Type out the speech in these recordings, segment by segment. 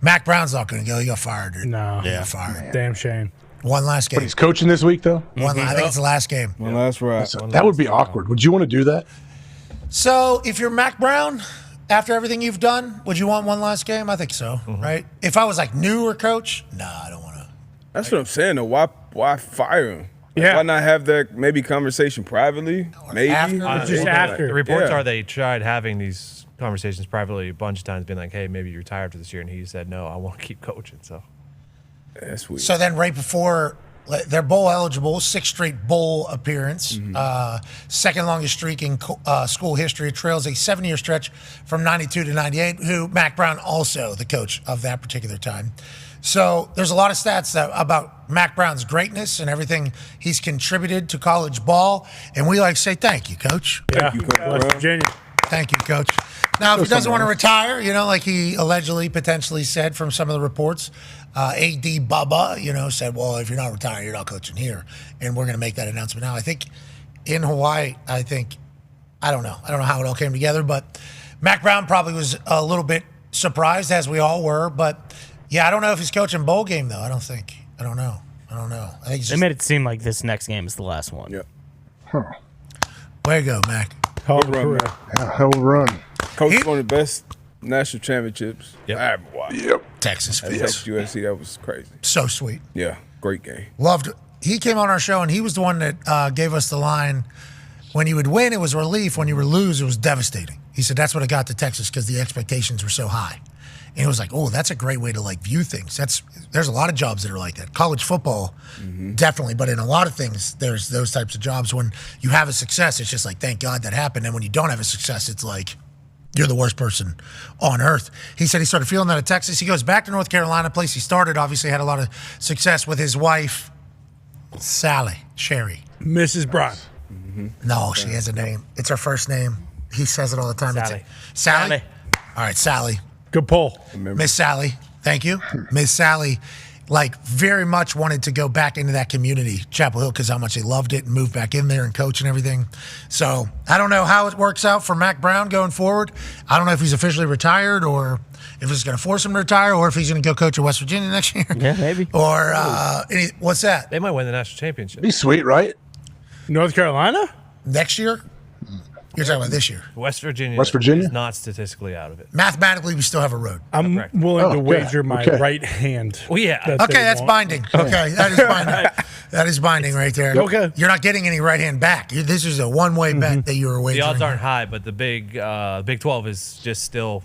Mack Brown's not going to go. He got fired. No. He got fired. Damn shame. One last game. But he's coaching this week, though? I think it's the last game. Well, that's right. That would be awkward. Would you want to do that? So if you're Mack Brown, after everything you've done, would you want one last game? I think so, right? If I was like newer coach, I don't want to. That's what I'm saying, though. Why fire him? Yeah. Why not have that maybe conversation privately? Maybe. Just after. The reports are they tried having these conversations privately a bunch of times, being like, hey, maybe you retire after this year. And he said, no, I want to keep coaching. So that's weird. So then right before they're bowl eligible, 6th straight bowl appearance, second longest streak in school history. It trails a 7-year stretch from 92 to 98, who Mack Brown also the coach of that particular time. So there's a lot of stats about Mack Brown's greatness and everything he's contributed to college ball. And we like to say thank you, Coach. Yeah. Thank you, Coach West Brown. Virginia. Thank you, Coach. Now, if he doesn't want to retire, like he allegedly, potentially said from some of the reports, AD Bubba, said, well, if you're not retiring, you're not coaching here. And we're going to make that announcement now. I think in Hawaii, I don't know. I don't know how it all came together, but Mack Brown probably was a little bit surprised, as we all were. But, yeah, I don't know if he's coaching bowl game, though. I don't know. I think They made it seem like this next game is the last one. Yep. Way to go, Mac. Hell of a Run, career. man. Yeah, hell of a run. Coach one of the best national championships Yep. I ever watched. Yep. Texas At fans. Texas USC, that was crazy. So sweet. Yeah, great game. Loved it. He came on our show, and he was the one that gave us the line, when you would win, it was relief. When you would lose, it was devastating. He said that's what it got to Texas because the expectations were so high. And it was like, oh, that's a great way to view things. There's a lot of jobs that are like that. College football, definitely, but in a lot of things, there's those types of jobs. When you have a success, it's just like, thank God that happened. And when you don't have a success, it's like you're the worst person on earth. He said he started feeling that at Texas. He goes back to North Carolina, place he started. Obviously, had a lot of success with his wife, Sherry. Mrs. Brown. No, she has a name. It's her first name. He says it all the time. Sally. Sally? All right, Sally. Good pull. Miss Sally. Thank you. Miss Sally, very much wanted to go back into that community, Chapel Hill, because how much they loved it and moved back in there and coach and everything. So I don't know how it works out for Mack Brown going forward. I don't know if he's officially retired or if it's going to force him to retire or if he's going to go coach at West Virginia next year. Yeah, maybe. Or what's that? they might win the national championship. Be sweet, right? North Carolina? Next year? You're talking about this year. West Virginia Is not statistically out of it. Mathematically, we still have a road. I'm Correct. willing to Okay. wager my Okay. right hand. Well, yeah. that Okay, they that's won't. binding. Okay, that is binding. That is binding right there. Okay. You're not getting any right hand back. This is a one-way bet that you were The wagering. odds aren't high, but the Big 12 is just still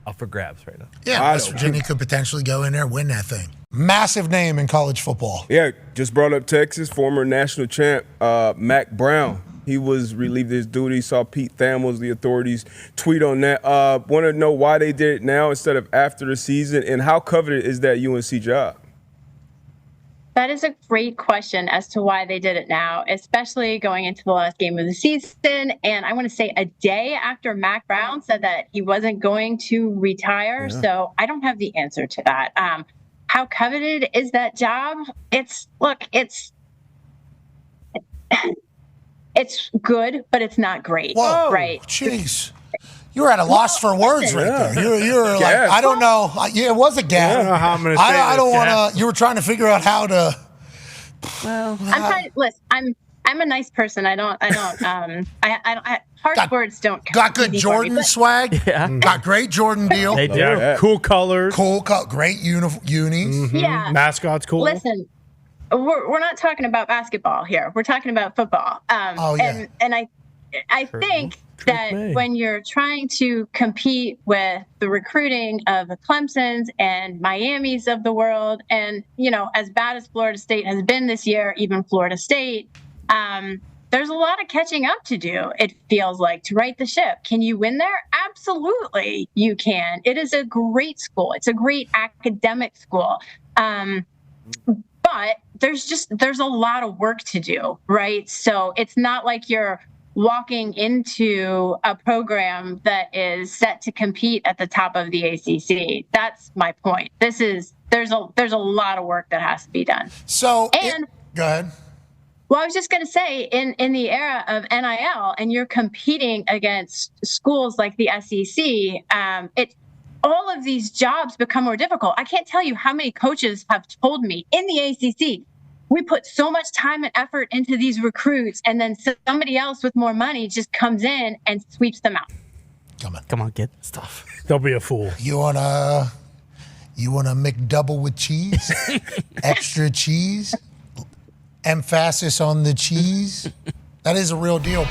up for grabs right now. Yeah, West Virginia could potentially go in there and win that thing. Massive name in college football. Yeah, just brought up Texas, former national champ Mack Brown. He was relieved of his duties. Saw Pete Thamels, the authorities, tweet on that. Want to know why they did it now instead of after the season, and how coveted is that UNC job? That is a great question as to why they did it now, especially going into the last game of the season. And I want to say a day after Mack Brown said that he wasn't going to retire. Yeah. So I don't have the answer to that. How coveted is that job? It's good, but it's not great. Whoa, right? Jeez. You were at a loss for words right there. You were like, I don't know. Yeah, it was a gap. I don't know how I'm going to say I don't want to. You were trying to figure out how to. Well, I'm trying. Listen, I'm a nice person. I don't. Harsh words don't. Got good Jordan swag. Yeah. Got great Jordan deal. They do. Yeah. Cool colors. Great unis. Mm-hmm. Yeah. Mascot's cool. Listen, we're not talking about basketball here. We're talking about football. And I think that when you're trying to compete with the recruiting of the Clemsons and Miamis of the world, and, as bad as Florida State has been this year, even Florida State, there's a lot of catching up to do, it feels like, to right the ship. Can you win there? Absolutely, you can. It is a great school. It's a great academic school. But there's a lot of work to do, right? So it's not like you're walking into a program that is set to compete at the top of the ACC. That's my point. There's a lot of work that has to be done. So go ahead. Well, I was just going to say, in the era of NIL, and you're competing against schools like the SEC, all of these jobs become more difficult. I can't tell you how many coaches have told me in the ACC, we put so much time and effort into these recruits, and then somebody else with more money just comes in and sweeps them out. Come on, kid. Stuff. Don't be a fool. You want a McDouble with cheese? Extra cheese? Emphasis on the cheese? That is a real deal.